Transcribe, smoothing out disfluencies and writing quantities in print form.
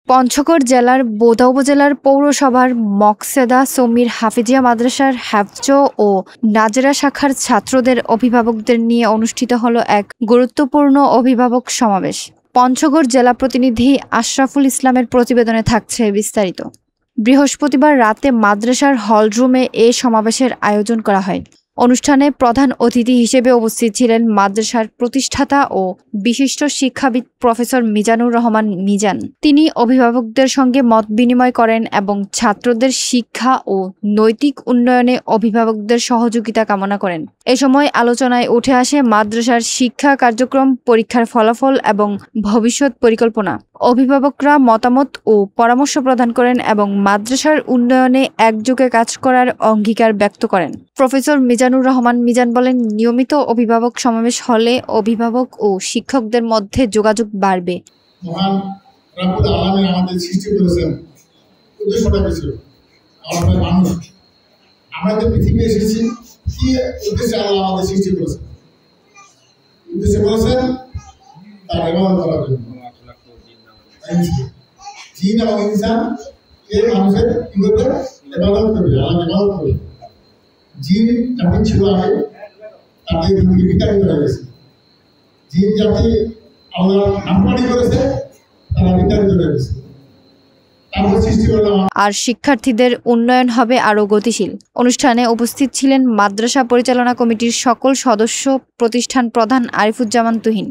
পঞ্চগড় জেলার বোদা উপজেলার পৌরসভার মকসেদা সমীর হাফিজিয়া মাদ্রাসার হেফজ ও নাজেরা শাখার ছাত্রদের অভিভাবকদের নিয়ে অনুষ্ঠিত হলো এক গুরুত্বপূর্ণ অভিভাবক সমাবেশ। পঞ্চগড় জেলা প্রতিনিধি আশরাফুল ইসলামের প্রতিবেদনে থাকছে বিস্তারিত। বৃহস্পতিবার রাতে মাদ্রাসার হলরুমে এ সমাবেশের আয়োজন করা হয়। অনুষ্ঠানে প্রধান অতিথি হিসেবে উপস্থিত ছিলেন মাদ্রাসার প্রতিষ্ঠাতা ও বিশিষ্ট শিক্ষাবিদ প্রফেসর মিজানুর রহমান মিজান। তিনি অভিভাবকদের সঙ্গে মত বিনিময় করেন এবং ছাত্রদের শিক্ষা ও নৈতিক উন্নয়নে অভিভাবকদের সহযোগিতা কামনা করেন। এ সময় আলোচনায় উঠে আসে মাদ্রাসার শিক্ষা কার্যক্রম, পরীক্ষার ফলাফল এবং ভবিষ্যৎ পরিকল্পনা। অভিভাবকরা মতামত ও পরামর্শ প্রদান করেন এবং মাদ্রাসার উন্নয়নে একযোগে কাজ করার অঙ্গীকার ব্যক্ত করেন। প্রফেসর মিজানুর রহমান মিজান বলেন, নিয়মিত অভিভাবক সমাবেশ হলে অভিভাবক ও শিক্ষকদের মধ্যে যোগাযোগ বাড়বে। মহান রব্বুল আলামিন আমাদের সৃষ্টি করেছেন উদ্দেশ্যটা কি ছিল? আমরা মানুষ, আমরা যে পৃথিবী এসেছি কি উদ্দেশ্যে আল্লাহ আমাদের সৃষ্টি করেছেন? উদ্দেশ্য করেছেন তার ইবাদত করার জন্য। জিন এবং ইনসান এই মানুষের কি করবে? ইবাদত করবে, আল্লাহর ইবাদত করবে। জিন জাতি ছিল আগে, তাদের বিতাড়িত হয়ে গেছে। জিন জাতি আল্লাহর নাফরমানি করেছে, তারা বিতাড়িত হয়ে গেছে। আর শিক্ষার্থীদের উন্নয়ন হবে আরও গতিশীল। অনুষ্ঠানে উপস্থিত ছিলেন মাদ্রাসা পরিচালনা কমিটির সকল সদস্য, প্রতিষ্ঠান প্রধান আরিফুজ্জামান তুহিন।